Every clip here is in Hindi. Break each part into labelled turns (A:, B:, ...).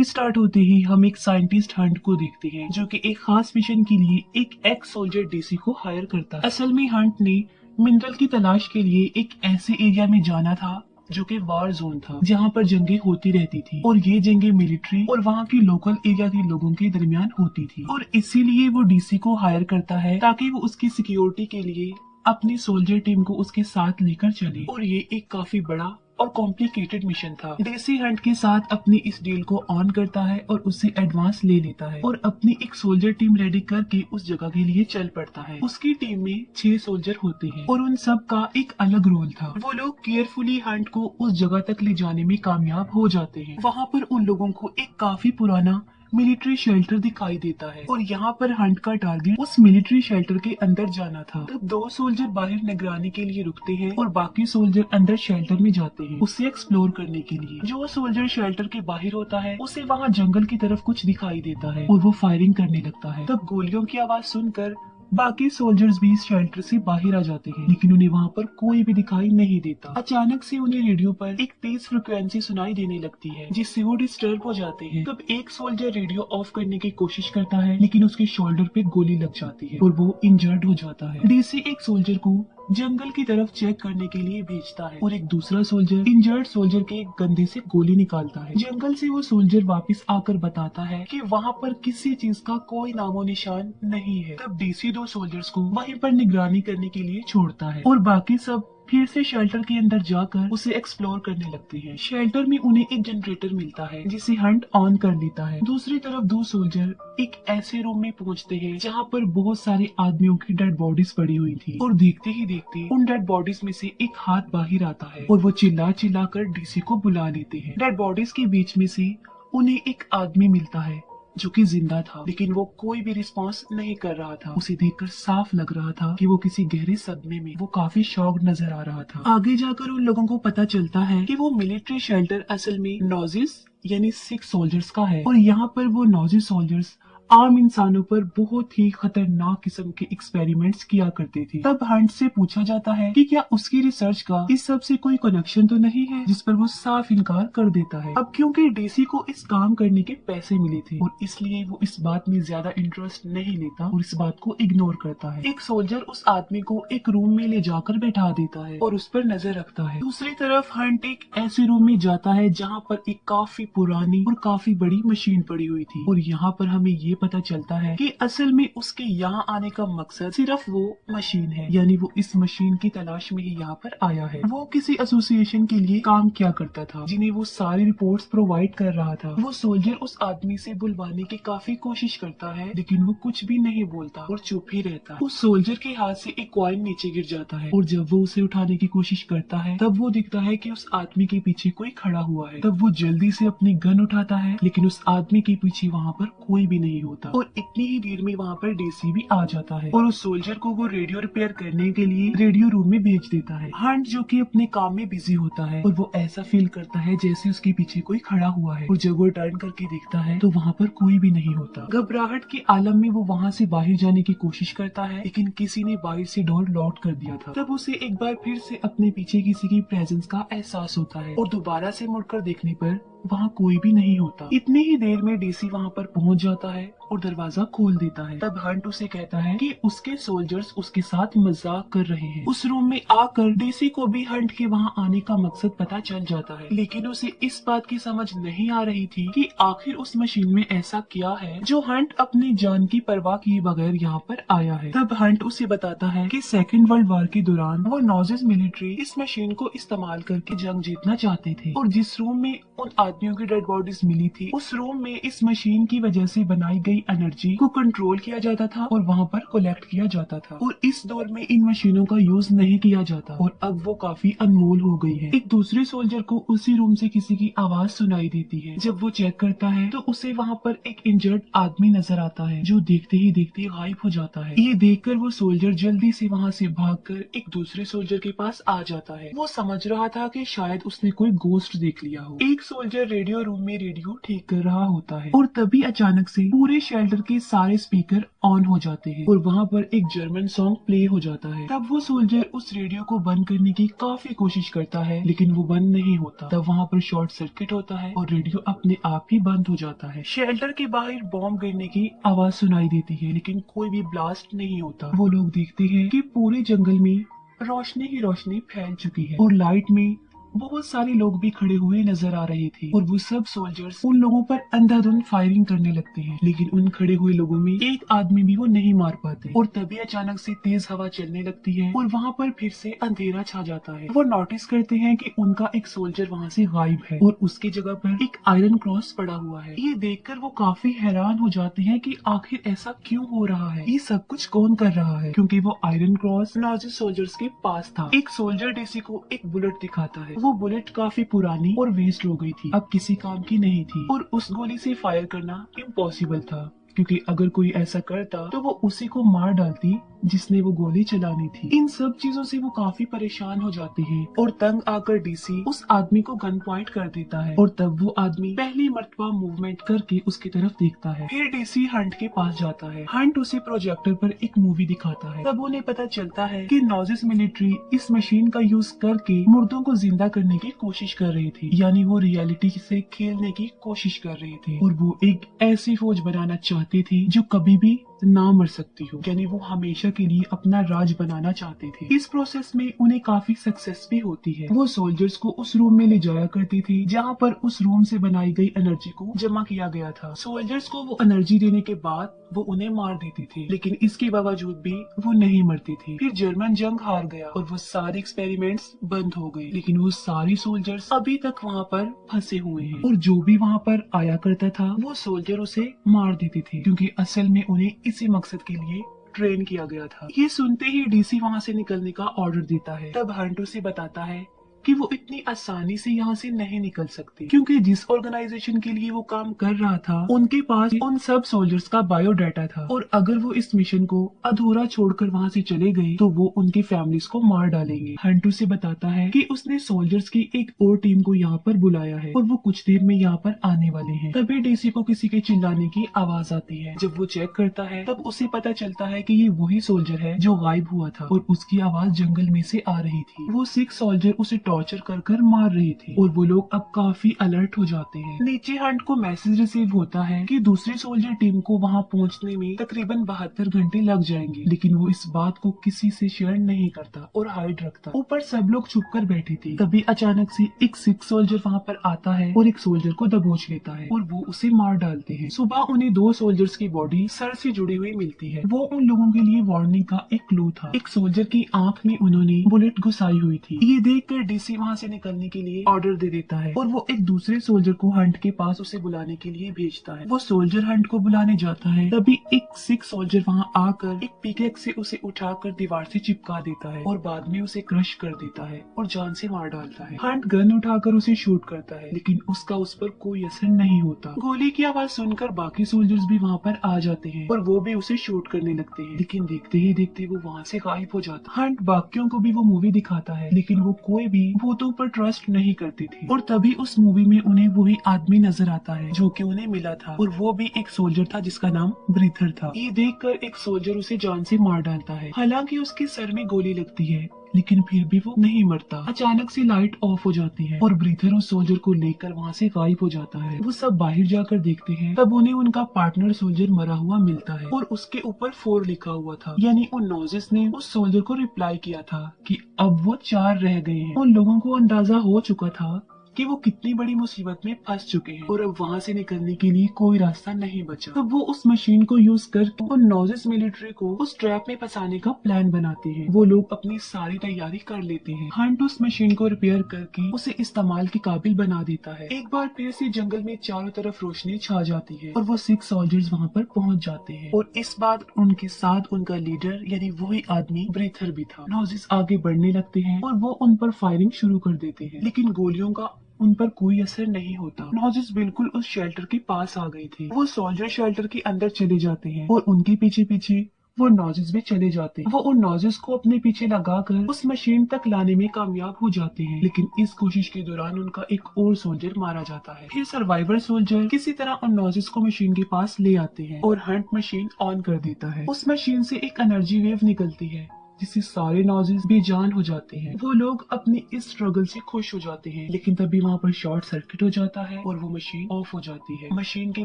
A: डायलॉग स्टार्ट होते ही हम एक साइंटिस्ट हंट को देखते हैं जो कि एक खास मिशन के लिए एक एक्स सोल्जर डीसी को हायर करता है। असल में हंट ने मिनरल की तलाश के लिए एक ऐसे एरिया में जाना था जो कि वार जोन था, जहाँ पर जंगें होती रहती थी और ये जंगें मिलिट्री और वहाँ की लोकल एरिया के लोगों के दरमियान होती थी और इसीलिए वो डीसी को हायर करता है ताकि वो उसकी सिक्योरिटी के लिए अपनी सोल्जर टीम को उसके साथ लेकर चले। और ये एक काफी बड़ा और कॉम्प्लिकेटेड मिशन था। डीसी हंट के साथ अपनी इस डील को ऑन करता है और उससे एडवांस ले लेता है और अपनी एक सोल्जर टीम रेडी करके उस जगह के लिए चल पड़ता है। उसकी टीम में 6 सोल्जर होते हैं और उन सब का एक अलग रोल था। वो लोग केयरफुली हंट को उस जगह तक ले जाने में कामयाब हो जाते हैं। वहाँ पर उन लोगों को एक काफी पुराना मिलिट्री शेल्टर दिखाई देता है और यहाँ पर हंट का टारगेट उस मिलिट्री शेल्टर के अंदर जाना था। तब 2 सोल्जर बाहर निगरानी के लिए रुकते हैं और बाकी सोल्जर अंदर शेल्टर में जाते हैं उसे एक्सप्लोर करने के लिए। जो सोल्जर शेल्टर के बाहर होता है उसे वहाँ जंगल की तरफ कुछ दिखाई देता है और वो फायरिंग करने लगता है। तब गोलियों की आवाज सुनकर बाकी सोल्जर्स भी शेल्टर से बाहर आ जाते हैं, लेकिन उन्हें वहाँ पर कोई भी दिखाई नहीं देता। अचानक से उन्हें रेडियो पर एक तेज फ्रिक्वेंसी सुनाई देने लगती है जिससे वो डिस्टर्ब हो जाते हैं। तब एक सोल्जर रेडियो ऑफ करने की कोशिश करता है लेकिन उसके शोल्डर पे गोली लग जाती है और वो इंजर्ड हो जाता है। डीसी एक सोल्जर को जंगल की तरफ चेक करने के लिए भेजता है और एक दूसरा सोल्जर इंजर्ड सोल्जर के गंदे से गोली निकालता है। जंगल से वो सोल्जर वापस आकर बताता है कि वहाँ पर किसी चीज का कोई नामो निशान नहीं है। तब डीसी 2 सोल्जर्स को वहीं पर निगरानी करने के लिए छोड़ता है और बाकी सब फिर से शेल्टर के अंदर जाकर उसे एक्सप्लोर करने लगते हैं। शेल्टर में उन्हें एक जनरेटर मिलता है जिसे हंट ऑन कर लेता है। दूसरी तरफ 2 सोल्जर एक ऐसे रूम में पहुंचते हैं जहां पर बहुत सारे आदमियों की डेड बॉडीज पड़ी हुई थी और देखते ही देखते उन डेड बॉडीज में से एक हाथ बाहर आता है और वो चिल्ला चिल्ला कर डीसी को बुला लेते हैं। डेड बॉडीज के बीच में से उन्हें एक आदमी मिलता है जो कि जिंदा था, लेकिन वो कोई भी रिस्पांस नहीं कर रहा था। उसे देखकर साफ लग रहा था कि वो किसी गहरे सदमे में, वो काफी शॉक्ड नजर आ रहा था। आगे जाकर उन लोगों को पता चलता है कि वो मिलिट्री शेल्टर असल में नॉजिस यानी 6 सोल्जर्स का है और यहाँ पर वो नॉजिस सोल्जर्स आम इंसानों पर बहुत ही खतरनाक किस्म के एक्सपेरिमेंट्स किया करते थे। तब हंट से पूछा जाता है कि क्या उसकी रिसर्च का इस सब से कोई कनेक्शन तो नहीं है, जिस पर वो साफ इनकार कर देता है। अब क्योंकि डीसी को इस काम करने के पैसे मिले थे और इसलिए वो इस बात में ज्यादा इंटरेस्ट नहीं लेता और इस बात को इग्नोर करता है। एक सोल्जर उस आदमी को एक रूम में ले जाकर बैठा देता है और उस पर नजर रखता है। दूसरी तरफ हंट एक ऐसे रूम में जाता है जहाँ पर एक काफी पुरानी और काफी बड़ी मशीन पड़ी हुई थी और यहाँ पर हमें ये पता चलता है कि असल में उसके यहाँ आने का मकसद सिर्फ वो मशीन है, यानी वो इस मशीन की तलाश में ही यहाँ पर आया है। वो किसी एसोसिएशन के लिए काम किया करता था जिन्हें वो सारी रिपोर्ट्स प्रोवाइड कर रहा था। वो सोल्जर उस आदमी से बुलवाने की काफी कोशिश करता है लेकिन वो कुछ भी नहीं बोलता और चुप ही रहता है। उस सोल्जर के हाथ से एक कॉइन नीचे गिर जाता है और जब वो उसे उठाने की कोशिश करता है तब वो दिखता है कि उस आदमी के पीछे कोई खड़ा हुआ है। तब वो जल्दी से अपनी गन उठाता है लेकिन उस आदमी के पीछे वहाँ पर कोई भी नहीं होता और इतनी ही देर में वहाँ पर डीसी भी आ जाता है और उस सोल्जर को वो रेडियो रिपेयर करने के लिए रेडियो रूम में भेज देता है। हंट जो कि अपने काम में बिजी होता है और वो ऐसा फील करता है जैसे उसके पीछे कोई खड़ा हुआ है और जब वो टर्न करके देखता है तो वहाँ पर कोई भी नहीं होता। घबराहट के आलम में वो वहाँ से बाहर जाने की कोशिश करता है लेकिन किसी ने बाहर से डोर लॉक कर दिया था। तब उसे एक बार फिर से अपने पीछे किसी की प्रेजेंस का एहसास होता है और दोबारा से मुड़कर देखने पर वहाँ कोई भी नहीं होता। इतनी ही देर में डीसी वहाँ पर पहुँच जाता है और दरवाजा खोल देता है। तब हंट उसे कहता है कि उसके सोल्जर्स उसके साथ मजाक कर रहे हैं। उस रूम में आकर डीसी को भी हंट के वहाँ आने का मकसद पता चल जाता है लेकिन उसे इस बात की समझ नहीं आ रही थी कि आखिर उस मशीन में ऐसा क्या है जो हंट अपनी जान की परवाह किए बगैर यहाँ पर आया है। तब हंट उसे बताता है कि सेकेंड वर्ल्ड वॉर के दौरान वो नॉजिस मिलिट्री इस मशीन को इस्तेमाल करके जंग जीतना चाहते थे और जिस रूम में उन आदमियों की डेड बॉडीज मिली थी उस रूम में इस मशीन की वजह से बनाई गई एनर्जी को कंट्रोल किया जाता था और वहाँ पर कलेक्ट किया जाता था और इस दौर में इन मशीनों का यूज नहीं किया जाता और अब वो काफी अनमोल हो गई है। एक दूसरे सोल्जर को उसी रूम से किसी की आवाज सुनाई देती है। जब वो चेक करता है तो उसे वहाँ पर एक इंजर्ड आदमी नजर आता है जो देखते ही देखते गायब हो जाता है। ये देखकर वो सोल्जर जल्दी से वहाँ से भागकर एक दूसरे सोल्जर के पास आ जाता है। वो समझ रहा था कि शायद उसने कोई गोस्ट देख लिया हो। एक सोल्जर रेडियो रूम में रेडियो ठीक कर रहा होता है और तभी अचानक से पूरे शेल्टर के सारे स्पीकर ऑन हो जाते हैं और वहाँ पर एक जर्मन सॉन्ग प्ले हो जाता है। तब वो सोल्जर उस रेडियो को बंद करने की काफी कोशिश करता है, लेकिन वो बंद नहीं होता। तब वहाँ पर शॉर्ट सर्किट होता है और रेडियो अपने आप ही बंद हो जाता है। शेल्टर के बाहर बॉम्ब गिरने की आवाज सुनाई देती है, लेकिन कोई भी ब्लास्ट नहीं होता। वो लोग देखते हैं कि पूरे जंगल में रोशनी ही रोशनी फैल चुकी है और लाइट में बहुत सारे लोग भी खड़े हुए नजर आ रहे थे और वो सब सोल्जर्स उन लोगों पर अंधाधुंध फायरिंग करने लगते हैं, लेकिन उन खड़े हुए लोगों में एक आदमी भी वो नहीं मार पाते। और तभी अचानक से तेज हवा चलने लगती है और वहाँ पर फिर से अंधेरा छा जाता है। वो नोटिस करते हैं कि उनका एक सोल्जर वहाँ से गायब है और उसकी जगह पर एक आयरन क्रॉस पड़ा हुआ है। ये देखकर वो काफी हैरान हो जाते हैं कि आखिर ऐसा क्यों हो रहा है, ये सब कुछ कौन कर रहा है, क्योंकि वो आयरन क्रॉस नाजी सोल्जर्स के पास था। एक सोल्जर डीसी को एक बुलेट दिखाता है। वो बुलेट काफी पुरानी और वेस्ट हो गई थी, अब किसी काम की नहीं थी और उस गोली से फायर करना इम्पॉसिबल था, क्योंकि अगर कोई ऐसा करता तो वो उसी को मार डालती जिसने वो गोली चलानी थी। इन सब चीजों से वो काफी परेशान हो जाते हैं और तंग आकर डीसी उस आदमी को गन पॉइंट कर देता है और तब वो आदमी पहली मर्तबा मूवमेंट करके उसकी तरफ देखता है। फिर डीसी हंट के पास जाता है। हंट उसे प्रोजेक्टर पर एक मूवी दिखाता है। तब उन्हें पता चलता है कि नॉजिस मिलिट्री इस मशीन का यूज करके मुर्दों को जिंदा करने की कोशिश कर रही थी, यानी वो रियलिटी से खेलने की कोशिश कर रहे थे और वो एक ऐसी फौज बनाना चाहते थे जो कभी भी ना मर सकती हो, यानी वो हमेशा के लिए अपना राज बनाना चाहते थे। इस प्रोसेस में उन्हें काफी सक्सेस भी होती है। वो सोल्जर्स को उस रूम में ले जाया करते थे जहाँ पर उस रूम से बनाई गई एनर्जी को जमा किया गया था। सोल्जर्स को वो एनर्जी देने के बाद वो उन्हें मार देते थे, लेकिन इसके बावजूद भी वो नहीं मरते थे। फिर जर्मन जंग हार गया और वो सारे एक्सपेरिमेंट्स बंद हो गए, लेकिन वो सारे सोल्जर्स अभी तक वहाँ पर फंसे हुए हैं और जो भी वहाँ पर आया करता था वो सोल्जर उसे मार देते थे, क्योंकि असल में उन्हें इसी मकसद के लिए ट्रेन किया गया था। ये सुनते ही डीसी वहाँ से निकलने का ऑर्डर देता है। तब हंट उसे बताता है कि वो इतनी आसानी से यहाँ से नहीं निकल सकते, क्योंकि जिस ऑर्गेनाइजेशन के लिए वो काम कर रहा था उनके पास उन सब सोल्जर्स का बायोडाटा था और अगर वो इस मिशन को अधूरा छोड़कर वहाँ से चले गए तो वो उनकी फैमिलीज को मार डालेंगे। हंटू से बताता है कि उसने सोल्जर्स की एक और टीम को यहाँ पर बुलाया है और वो कुछ देर में यहाँ पर आने वाले हैं। तभी डीसी को किसी के चिल्लाने की आवाज आती है। जब वो चेक करता है तब उसे पता चलता है कि ये वही सोल्जर है जो गायब हुआ था और उसकी आवाज जंगल में से आ रही थी। वो 6 सोल्जर उसे टॉर्चर कर मार रहे थे और वो लोग अब काफी अलर्ट हो जाते हैं। नीचे हंट को मैसेज रिसीव होता है कि दूसरी सोल्जर टीम को वहां पहुंचने में तकरीबन 72 घंटे लग जाएंगे, लेकिन वो इस बात को किसी से शेयर नहीं करता और हाइड रखता। ऊपर सब लोग छुप कर बैठे थे। तभी अचानक से एक 6 सोल्जर वहां पर आता है और एक सोल्जर को दबोच लेता है और वो उसे मार डालते हैं। सुबह उन्हें 2 सोल्जर्स की बॉडी सर से जुड़ी हुई मिलती है। वो उन लोगों के लिए वार्निंग का एक क्लू था। एक सोल्जर की आंख में उन्होंने बुलेट घुसाई हुई थी। ये देखकर डीसी वहाँ से निकलने के लिए ऑर्डर दे देता है और वो एक दूसरे सोल्जर को हंट के पास उसे बुलाने के लिए भेजता है। वो सोल्जर हंट को बुलाने जाता है, तभी एक 6 सोल्जर वहाँ आकर एक पिकेक से उसे उठाकर दीवार से चिपका देता है और बाद में उसे क्रश कर देता है और जान से मार डालता है। हंट गन उठाकर उसे शूट करता है, लेकिन उसका उस पर कोई असर नहीं होता। गोली की आवाज सुनकर बाकी सोल्जर्स भी वहाँ पर आ जाते हैं और वो भी उसे शूट करने लगते हैं, लेकिन देखते ही देखते वो वहाँ से गायब हो जाता है। हंट बाकियों को भी वो मूवी दिखाता है, लेकिन वो कोई भी भूतों पर ट्रस्ट नहीं करते थे और तभी उस मूवी में उन्हें वही आदमी नजर आता है जो कि उन्हें मिला था और वो भी एक सोल्जर था जिसका नाम ब्रीथर था। ये देखकर एक सोल्जर उसे जान से मार डालता है। हालांकि उसके सर में गोली लगती है, लेकिन फिर भी वो नहीं मरता। अचानक से लाइट ऑफ हो जाती है और ब्रीथर उस सोल्जर को लेकर वहाँ से गायब हो जाता है। वो सब बाहर जाकर देखते हैं, तब उन्हें उनका पार्टनर सोल्जर मरा हुआ मिलता है और उसके ऊपर 4 लिखा हुआ था, यानी उन नोजिस ने उस सोल्जर को रिप्लाई किया था कि अब वो 4 रह गए हैं। उन लोगों को अंदाजा हो चुका था कि वो कितनी बड़ी मुसीबत में फंस चुके हैं और अब वहाँ से निकलने के लिए कोई रास्ता नहीं बचा। तब वो उस मशीन को यूज करके उन नोजिस मिलिट्री को उस ट्रैप में फंसाने का प्लान बनाते हैं। वो लोग अपनी सारी तैयारी कर लेते हैं। हंट उस मशीन को रिपेयर करके उसे इस्तेमाल के काबिल बना देता है। एक बार फिर से जंगल में चारों तरफ रोशनी छा जाती है और वो 6 सोल्जर्स वहाँ पर पहुँच जाते हैं और इस बार उनके साथ उनका लीडर यानी वही आदमी ब्रीथर भी था। नोजिस आगे बढ़ने लगते हैं और वो उन पर फायरिंग शुरू कर देते हैं, लेकिन गोलियों का उन पर कोई असर नहीं होता। नोजिस बिल्कुल उस शेल्टर के पास आ गई थी। वो सोल्जर शेल्टर के अंदर चले जाते हैं और उनके पीछे पीछे वो नॉजेस में चले जाते हैं। वो उन नॉजेस को अपने पीछे लगाकर उस मशीन तक लाने में कामयाब हो जाते हैं, लेकिन इस कोशिश के दौरान उनका एक और सोल्जर मारा जाता है। फिर सर्वाइवर सोल्जर किसी तरह उन नॉजेस को मशीन के पास ले आते हैं और हंट मशीन ऑन कर देता है। उस मशीन से एक एनर्जी वेव निकलती है जिससे सारे नॉजेस बेजान हो जाते हैं। वो लोग अपने इस स्ट्रगल से खुश हो जाते हैं, लेकिन तभी वहाँ पर शॉर्ट सर्किट हो जाता है और वो मशीन ऑफ हो जाती है। मशीन के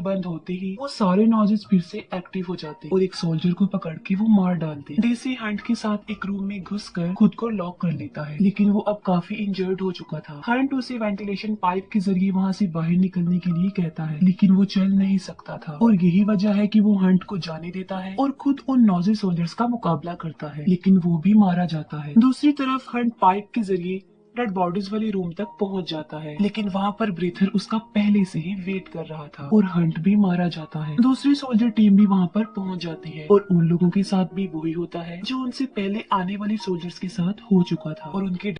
A: बंद होते ही वो सारे नॉजेस फिर से एक्टिव हो जाते हैं और एक सोल्जर को पकड़ के वो मार डालते हैं। डीसी हंट के साथ एक रूम में घुसकर खुद को लॉक कर लेता है, लेकिन वो अब काफी इंजर्ड हो चुका था। हंट उसे वेंटिलेशन पाइप के जरिए वहाँ से बाहर निकलने के लिए कहता है, लेकिन वो चल नहीं सकता था और यही वजह है कि वो हंट को जाने देता है और खुद उन नॉजी सोल्जर्स का मुकाबला करता है, लेकिन वो भी मारा जाता है। दूसरी तरफ हंट पाइप के जरिए डेड बॉडीज वाली रूम तक पहुंच जाता है, लेकिन वहाँ पर ब्रीथर उसका पहले से ही वेट कर रहा था और हंट भी मारा जाता है। दूसरी सोल्जर टीम भी वहाँ पर पहुंच जाती है और उन लोगों के साथ भी वही होता है जो उनसे पहले आने वाली सोल्जर्स के साथ हो चुका था और उनके